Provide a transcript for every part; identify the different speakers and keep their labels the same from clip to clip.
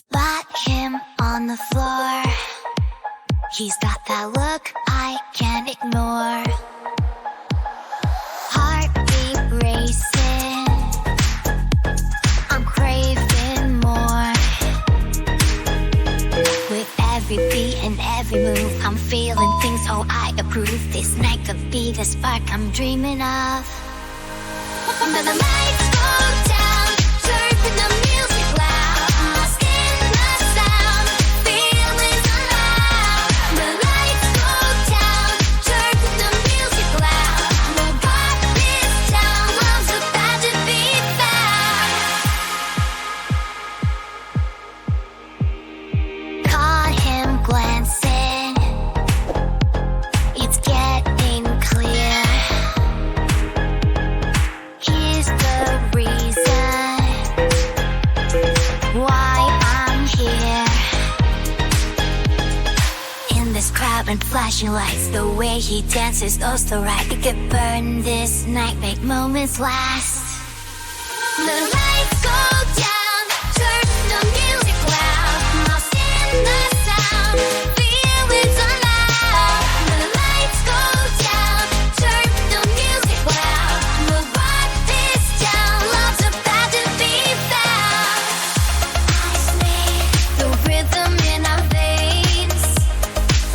Speaker 1: Spot him on the floor. He's got that look I can't ignore. Heartbeat racing, I'm craving more. With every beat and every move, I'm feeling things, oh I approve. This night could be the spark I'm dreaming of. But the lights go down, turning the music loud. Lost in the sound, feelings aloud. The lights go down, turning the music loud. We'll rock this town, love's about to be found. Caught him glancing, it's getting clear. Here's the reason why I'm here. In this crowd and flashing lights, the way he dances, oh so right. It could burn this night, make moments last. The lights go down, turn the music loud. Lost in the sound, feelings aloud. The lights go down, turn the music loud. We'll rock this town, love's about to be found. Eyes made, the rhythm in our veins,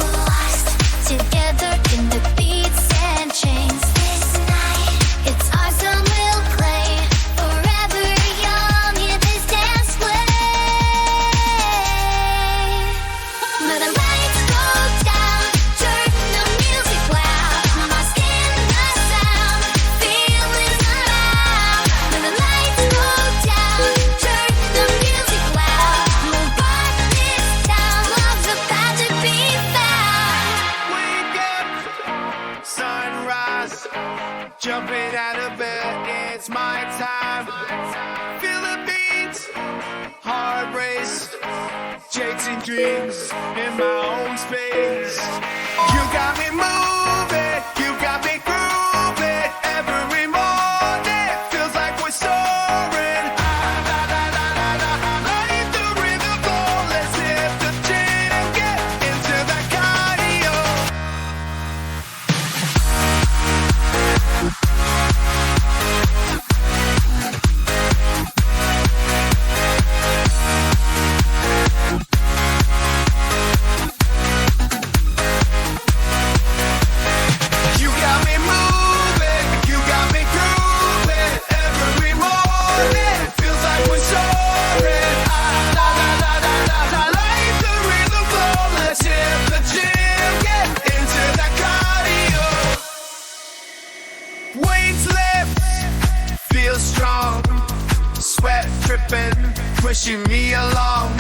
Speaker 1: lost together in the beats and chains. This night, it's ours and we'll play forever young in this dance way. But the lights go down, turn the music loud. Lost in the sound, feelings aloud. But the lights go down, turn the music loud. We'll rock this town, love's about to be found.
Speaker 2: Wake up, sunrise, jumping out of bed, it's my time. Feel the beat, heart race, chasing dreams in my own space. You got me moving, you got me grooving. Every morning feels like we're soaring. Like the rhythm flow, let's hit the gym, get into that cardio. You got me moving, you got me grooving. Every morning feels like we're soaring. Like the rhythm flow, let's hit the gym, get into that cardio. Weights lift, feel strong, sweat dripping, pushing me along.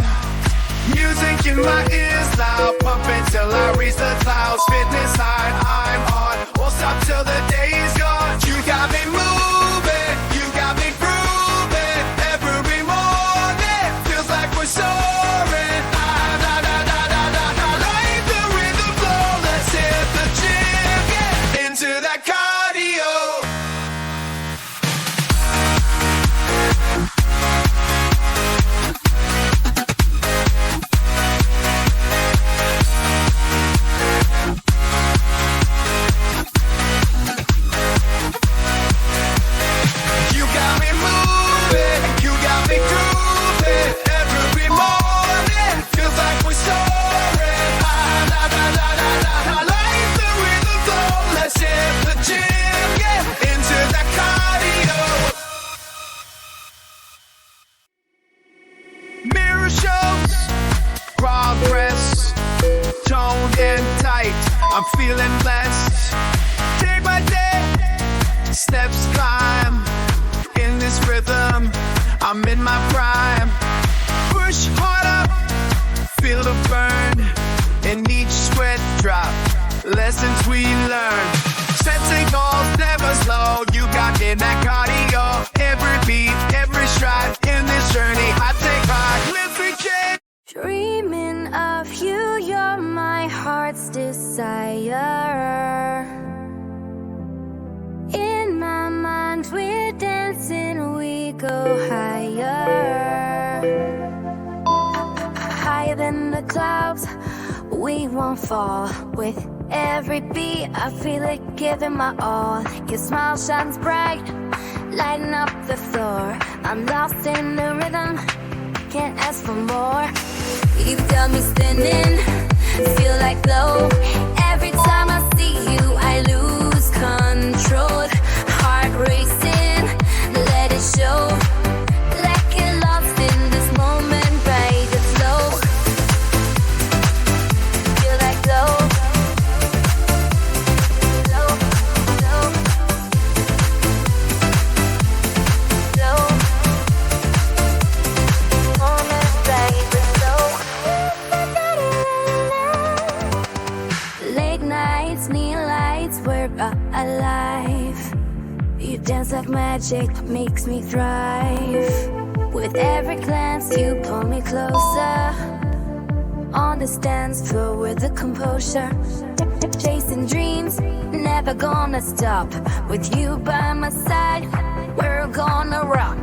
Speaker 2: Music in my ears loud, pumping till I reach the clouds. Fitness high, I'm on, won't stop till the day's gone. You got me moving, you got me grooving. Every morning feels like we're soaring. Like the rhythm flow, let's hit the gym, get into that cardio. You got me moving, you got me grooving. Every morning feels like we're soaring. Like the rhythm flow, let's hit the gym, get into that cardio. Mirror shows progress, toned and tight. I'm feeling blessed. Take my day, steps climb. In this rhythm, I'm in my prime. Push hard up, feel the burn. In each sweat drop, lessons we learn. Setting goals, never slow. You got in that cardio. Every beat, every stride. In this journey, I take pride. Let's begin.
Speaker 3: Dreaming of you, you're my heart's desire. In my mind, we're dancing, we go higher. higher than the clouds. We won't fall. With every beat, I feel it giving my all. Your smile shines bright, lighting up the floor. I'm lost in the rhythm, can't ask for more. You've got me spinning, feel like glow. Every time I see you, I lose control. Heart racing, let it show. Like get lost in this moment, ride the flow. Feel like glow. Glow, glow, glow. Moment, ride the flow. Late nights, neon lights, we're alive. You dance like magic, makes me thrive. With every glance, you pull me closer. On this dance floor with the composure. Chasing dreams, never gonna stop. With you by my side, we're gonna rock.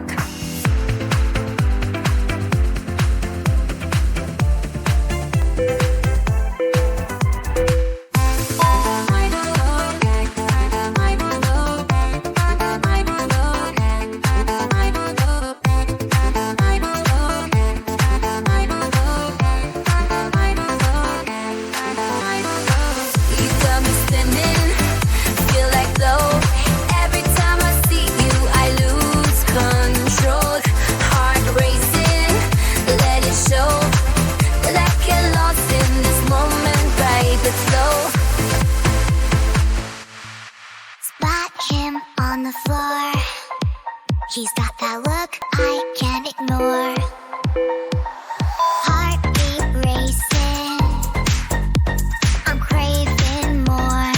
Speaker 1: He's got that look I can't ignore. Heartbeat racing, I'm craving more.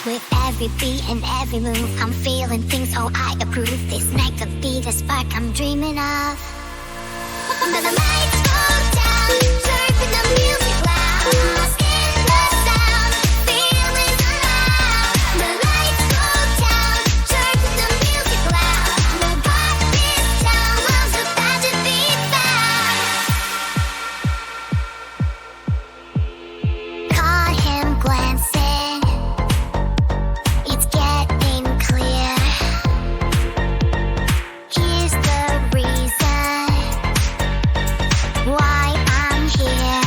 Speaker 1: With every beat and every move, I'm feeling things, oh I approve. This night could be the spark I'm dreaming of. When the lights go down, turning the music loud, lost in the sound, feeling alive. The lights go down, turning the music loud. No God, this town love's about to be found. Caught him glancing, it's getting clear. Here's the reason why I'm here.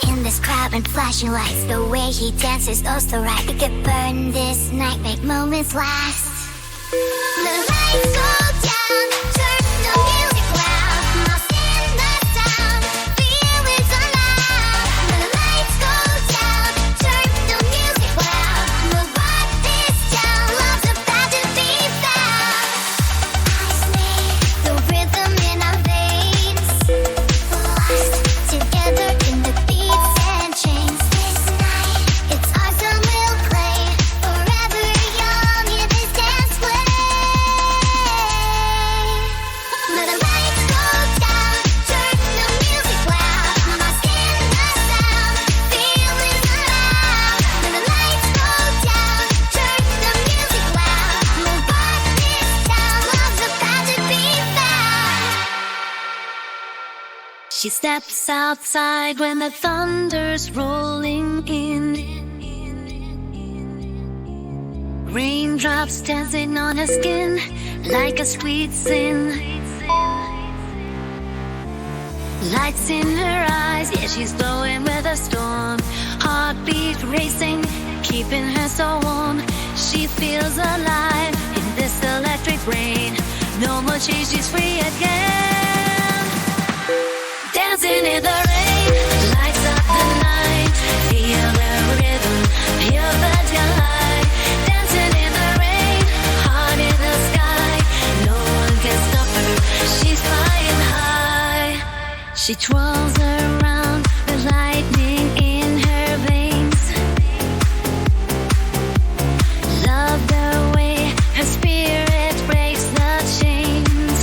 Speaker 1: In this crowd and flashing lights, the way he dances, oh so right. We could burn this night, make moments last. The lights go down, turn the music loud, lost in the sound, feelings alive. The lights go down, turn the music loud. We'll rock this town, love's about to be found. Eyes meet the rhythm in our veins, lost together in the beats and chains. This night, it's ours and we'll play forever young in this dance way. Let the lights go down, turn the music loud, lost in the sound, feelings alive. Let the lights go down, turn the music loud. We'll rock this town, love's about to be found.
Speaker 3: She steps outside when the thunder's rolling in. Raindrops dancing on her skin like a sweet sin. Lights in her eyes, yeah, she's glowing with a storm. Heartbeat racing, keeping her so warm. She feels alive in this electric rain. No more change, she's free again. Dancing in the rain, lights up the night. Feel the rhythm, feel the delight. Dancing in the rain, heart in the sky. No one can stop her, she's flying high. She twirls around with lightning in her veins. Love the way her spirit breaks the chains.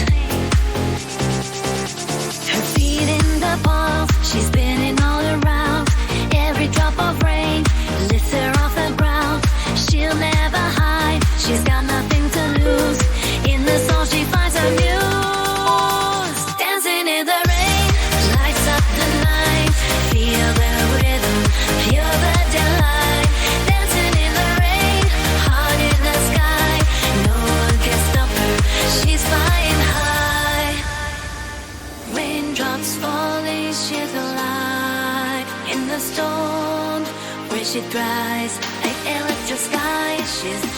Speaker 3: Her feet in the pulse, she's spinning all around. Every drop of rain lifts her off the ground. She'll never hide, she's got nothing to lose. In the soul she finds her muse. dries. I electric sky, she's